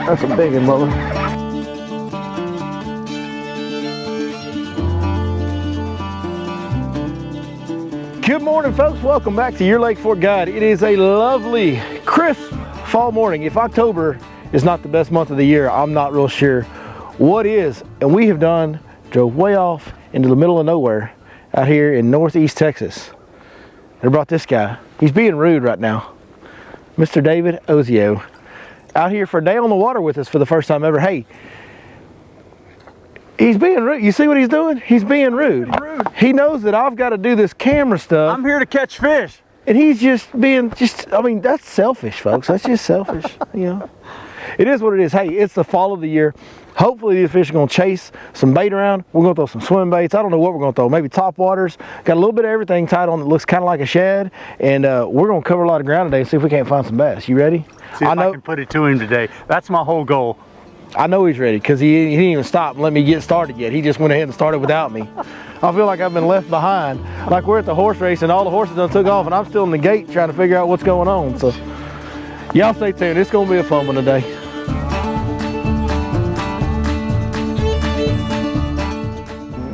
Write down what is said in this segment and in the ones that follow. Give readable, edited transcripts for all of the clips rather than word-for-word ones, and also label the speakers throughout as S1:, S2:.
S1: That's a big one, Bubba. Good morning, folks. Welcome back to your Lake Fork Guide. It is a lovely, crisp fall morning. If October is not the best month of the year, I'm not real sure what is. And we have drove way off into the middle of nowhere out here in northeast Texas. And I brought this guy. He's being rude right now. Mr. David Ozio. Out here for a day on the water with us for the first time ever. Hey, he's being rude. You see what he's doing? He's being rude. He knows that I've got to do this camera stuff.
S2: I'm here to catch fish.
S1: And he's just being, I mean, that's selfish, folks. That's just selfish, you know. It is what it is. Hey, it's the fall of the year. Hopefully these fish are going to chase some bait around. We're going to throw some swim baits. I don't know what we're going to throw. Maybe top waters. Got a little bit of everything tied on that looks kind of like a shad. And we're going to cover a lot of ground today and see if we can't find some bass. You ready?
S2: See if I can put it to him today. That's my whole goal.
S1: I know he's ready because he didn't even stop and let me get started yet. He just went ahead and started without me. I feel like I've been left behind. Like we're at the horse race and all the horses done took off and I'm still in the gate trying to figure out what's going on. So y'all stay tuned. It's going to be a fun one today.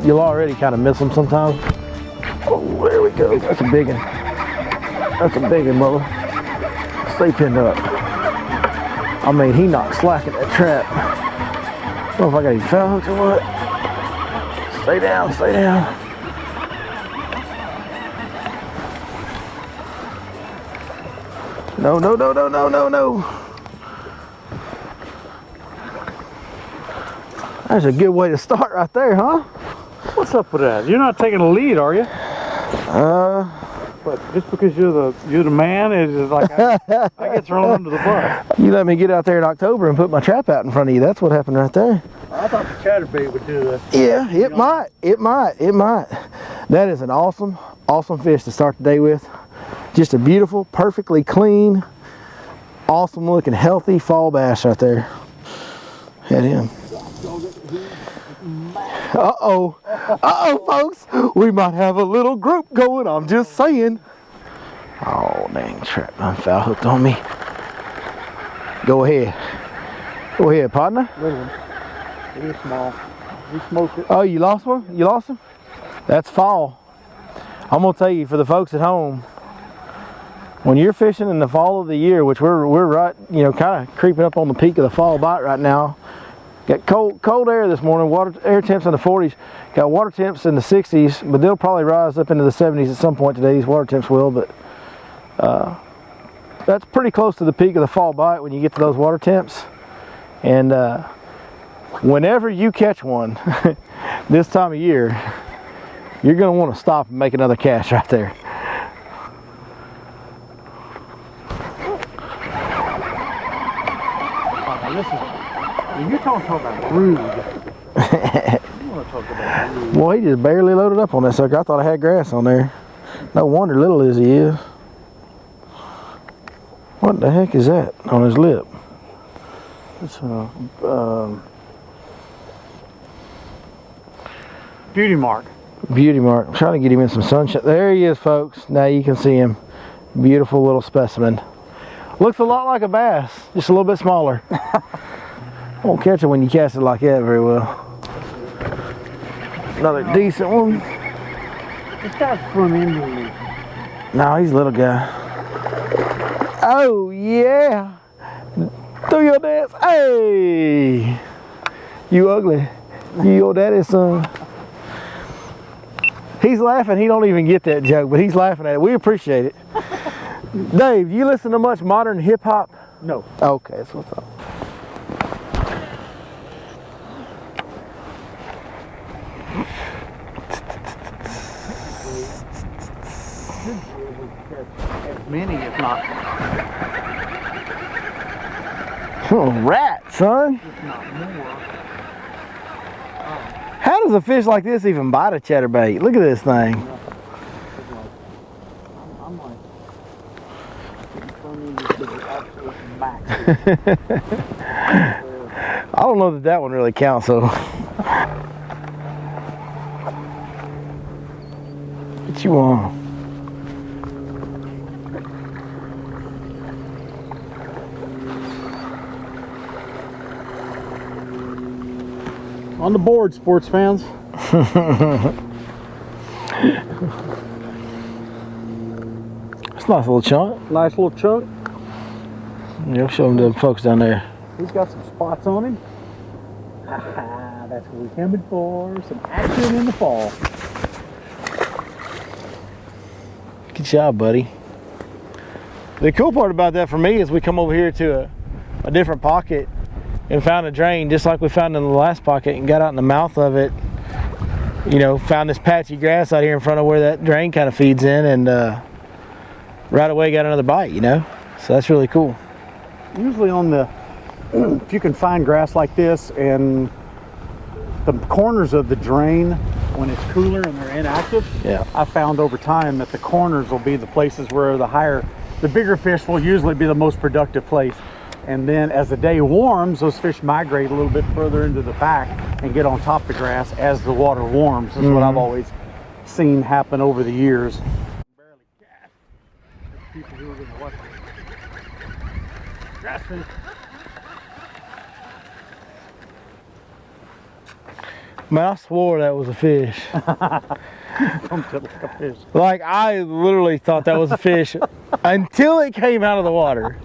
S1: You'll already kind of miss them sometimes. Oh, there we go. That's a big one. That's a big one, Bubba. Stay pinned up. I mean, he not slacking that trap. I don't know if I got any foul hooks or what. Stay down, stay down. No, no, no, no, no, no, no. That's a good way to start right there, huh?
S2: What's up with that? You're not taking the lead, are you? But just because you're the man, is like I get thrown under the bus.
S1: You let me get out there in October and put my trap out in front of you. That's what happened right there.
S2: I thought the chatterbait would do this.
S1: Yeah, it might. It might. It might. That is an awesome, awesome fish to start the day with. Just a beautiful, perfectly clean, awesome looking, healthy fall bass right there. Head in. Uh-oh. Uh-oh, folks. We might have a little group going. I'm just saying. Oh, dang, trap. I'm foul hooked on me. Go ahead. Go ahead, partner.
S2: Little one. It is small. We smoked it.
S1: Oh, you lost one? You lost him? That's fall. I'm going to tell you, for the folks at home, when you're fishing in the fall of the year, which we're right, you know, kind of creeping up on the peak of the fall bite right now. Got cold air this morning, air temps in the 40s. Got water temps in the 60s, but they'll probably rise up into the 70s at some point today. These water temps will, but that's pretty close to the peak of the fall bite when you get to those water temps. And whenever you catch one this time of year, you're going to want to stop and make another cast right there.
S2: You're talking about rude. You want to talk about rude.
S1: Boy, he just barely loaded up on that sucker. I thought I had grass on there. No wonder little as he is. What the heck is that on his lip?
S2: It's beauty mark.
S1: Beauty mark. I'm trying to get him in some sunshine. There he is, folks. Now you can see him. Beautiful little specimen. Looks a lot like a bass, just a little bit smaller. Won't catch it when you cast it like that very well. Another decent one.
S2: This guy's from Indian.
S1: No, he's a little guy. Oh yeah. Through your dance. Hey. You ugly. You your daddy's son. He's laughing. He don't even get that joke, but he's laughing at it. We appreciate it. Dave, you listen to much modern hip hop?
S2: No.
S1: Okay, that's what's up.
S2: As many, if not.
S1: Oh, rat, son.
S2: If not more.
S1: How does a fish like this even bite a chatterbait? Look at this thing.
S2: I'm like,
S1: I don't know that one really counts, so. What you want?
S2: On the board, sports fans.
S1: It's a nice little chunk.
S2: Nice little chunk.
S1: You'll show them to the folks down there.
S2: He's got some spots on him. That's what we're coming for. Some action in the fall.
S1: Good job, buddy. The cool part about that for me is we come over here to a different pocket and found a drain just like we found in the last pocket and got out in the mouth of it. You know, found this patchy grass out here in front of where that drain kind of feeds in, and right away got another bite, you know? So that's really cool.
S2: Usually on the, if you can find grass like this and the corners of the drain, when it's cooler and they're inactive,
S1: Yeah.
S2: I found over time that the corners will be the places where the bigger fish will usually be the most productive place. And then as the day warms, those fish migrate a little bit further into the back and get on top of the grass as the water warms. That's what I've always seen happen over the years. Barely cast. People who are going to watch grass fish.
S1: Man, I swore that was a fish.
S2: Pumped it like a fish.
S1: Like, I literally thought that was a fish until it came out of the water.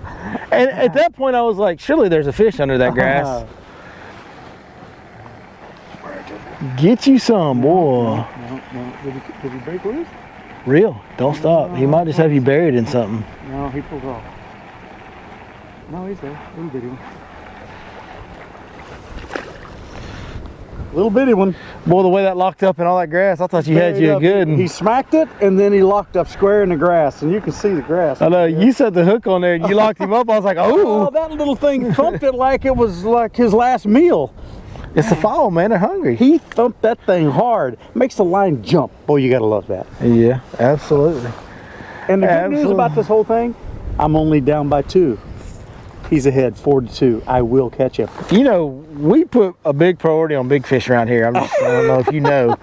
S1: And at that point I was like, surely there's a fish under that grass. Get you some, boy.
S2: No. Did he break loose?
S1: Real. Don't stop. He might just have you buried in something.
S2: No, he pulled off. No, he's there. Little bitty one. Little bitty one.
S1: Boy, the way that locked up in all that grass, I thought you had you a good one.
S2: He smacked it and then he locked up square in the grass, and you can see the grass.
S1: I know, you set the hook on there and you locked him up. I was like,
S2: Oh,
S1: oh.
S2: that little thing thumped it like it was like his last meal.
S1: It's the fall, man. They're hungry.
S2: He thumped that thing hard. Makes the line jump. Boy, you gotta love that.
S1: Yeah, absolutely.
S2: And the good news about this whole thing, I'm only down by 2. He's ahead 4-2. I will catch him.
S1: You know, we put a big priority on big fish around here. I don't know if you know.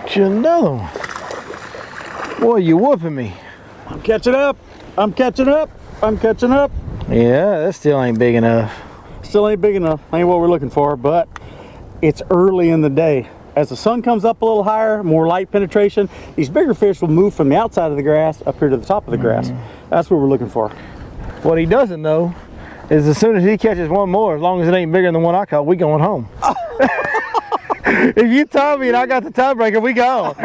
S1: Get you another one. Boy, you whooping me.
S2: I'm catching up. I'm catching up. I'm catching up.
S1: Yeah, that still ain't big enough.
S2: Still ain't big enough. Ain't what we're looking for, but it's early in the day. As the sun comes up a little higher, more light penetration, these bigger fish will move from the outside of the grass up here to the top of the grass. That's what we're looking for.
S1: What he doesn't know is as soon as he catches one more, as long as it ain't bigger than the one I caught, we going home. If you time me and I got the tiebreaker, we go.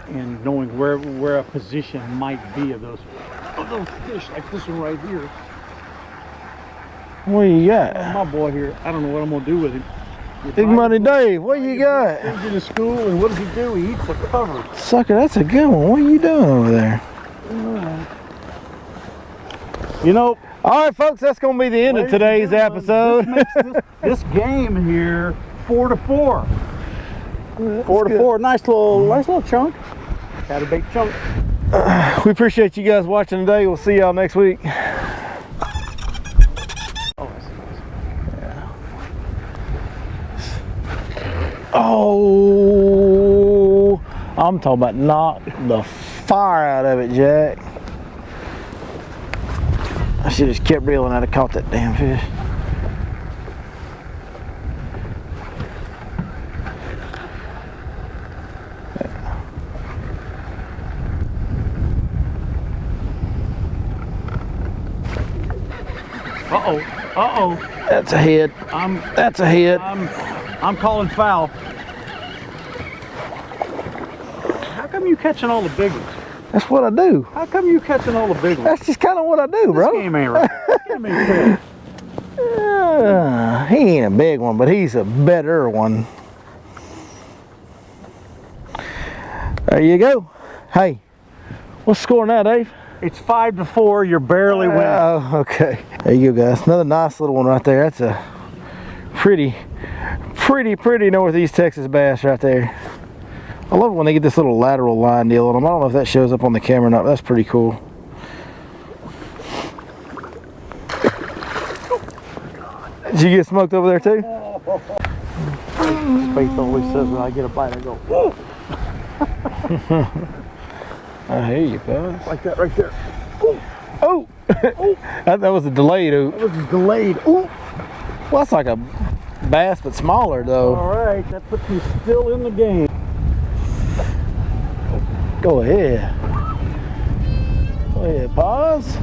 S2: And knowing where a position might be of those fish, like this one right here.
S1: What you got?
S2: My boy here, I don't know what I'm gonna do with him.
S1: Big Money Dave, what you got?
S2: He goes to school, and what does he do? He eats the cover.
S1: Sucker, that's a good one. What are you doing over there?
S2: You know,
S1: all right, folks, that's going to be the end of today's episode.
S2: This makes this game here 4-4. 4-4. Nice little chunk. Had a big chunk.
S1: We appreciate you guys watching today. We'll see y'all next week. Oh, I'm talking about knock the fire out of it, Jack. I should have just kept reeling. I'd have caught that damn fish.
S2: Uh-oh.
S1: That's a hit. That's a hit.
S2: I'm calling foul. How come you catching all the big ones?
S1: That's what I do.
S2: How come you catching all the big ones?
S1: That's just kind of what I do, bro.
S2: This game ain't right. This game ain't fair.
S1: He ain't a big one, but he's a better one. There you go. Hey, what's the score now, Dave?
S2: It's 5-4. You're barely winning.
S1: Oh, okay. There you go, guys. Another nice little one right there. That's a pretty Northeast Texas bass right there. I love it when they get this little lateral line deal on them. I don't know if that shows up on the camera or not. That's pretty cool. Did you get smoked over there too?
S2: Faith always says when I get a bite, I go, whoa!
S1: I hear you, pal.
S2: Like that right there.
S1: Oh! that was a delayed oop.
S2: That was delayed. Ooh.
S1: Well, that's like a bass, but smaller though.
S2: All right, that puts me still in the game.
S1: Go ahead. Go ahead, pause.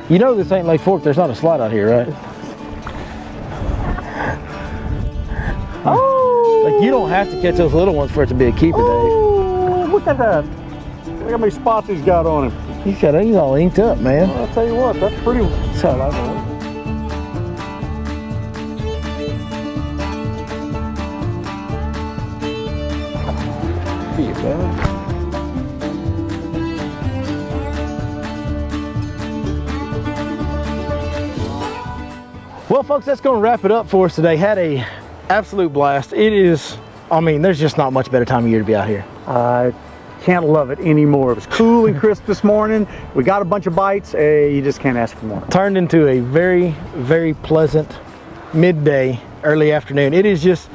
S1: You know this ain't Lake Fork. There's not a slide out here, right?
S2: Oh!
S1: Like you don't have to catch those little ones for it to be a keeper,
S2: Oh, look at that. Look how many spots he's got on him.
S1: Dave. He's all inked up, man.
S2: Well, I'll tell you what, that's pretty.
S1: That's how I like it. See you, bud. Well, folks, that's going to wrap it up for us today. Had a absolute blast. It is, I mean, there's just not much better time of year to be out here.
S2: I can't love it anymore. It was cool and crisp this morning. We got a bunch of bites. You just can't ask for more.
S1: Turned into a very, very pleasant midday, early afternoon. It is just,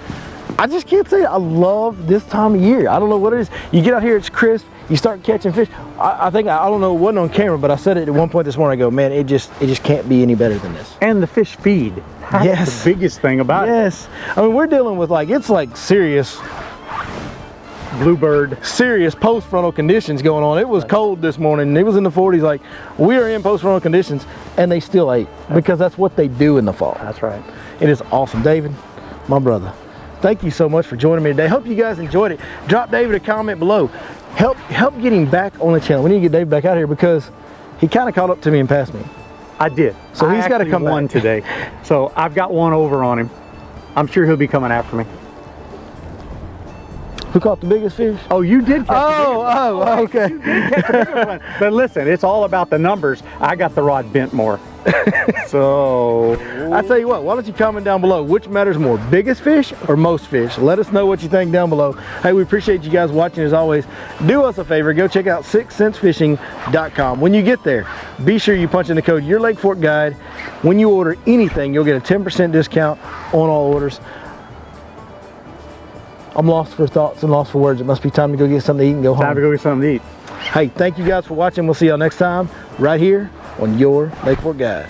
S1: I just can't say it. I love this time of year. I don't know what it is. You get out here, it's crisp. You start catching fish. I think, I don't know, it wasn't on camera, but I said it at one point this morning. I go, man, it just can't be any better than this.
S2: And the fish feed. That's
S1: Yes.
S2: the biggest thing about it.
S1: Yes. I mean, we're dealing with it's like serious
S2: Bluebird.
S1: post-frontal conditions going on. It was cold this morning. It was in the 40s. Like, we are in post-frontal conditions, and they still ate because that's what they do in the fall.
S2: That's right.
S1: It is awesome. David, my brother, thank you so much for joining me today. Hope you guys enjoyed it. Drop David a comment below. Help get him back on the channel. We need to get David back out here because he kind of caught up to me and passed me.
S2: I did.
S1: So he's gotta
S2: actually
S1: come
S2: won
S1: back.
S2: today. So I've got one over on him. I'm sure he'll be coming after me.
S1: Who caught the biggest fish?
S2: Oh, you did catch the biggest one.
S1: Okay.
S2: You did catch the biggest one. But listen, it's all about the numbers. I got the rod bent more. So
S1: I tell you what, why don't you comment down below which matters more, biggest fish or most fish? Let us know what you think down below. Hey, we appreciate you guys watching as always. Do us a favor, go check out sixcentfishing.com. When you get there, be sure you punch in the code Your Lake Fork Guide. When you order anything, you'll get a 10% discount on all orders. I'm lost for thoughts and lost for words. It must be time to go get something to eat and go home.
S2: time to go get something to eat.
S1: Hey, thank you guys for watching. We'll see y'all next time right here on Your Lake Fork Guide.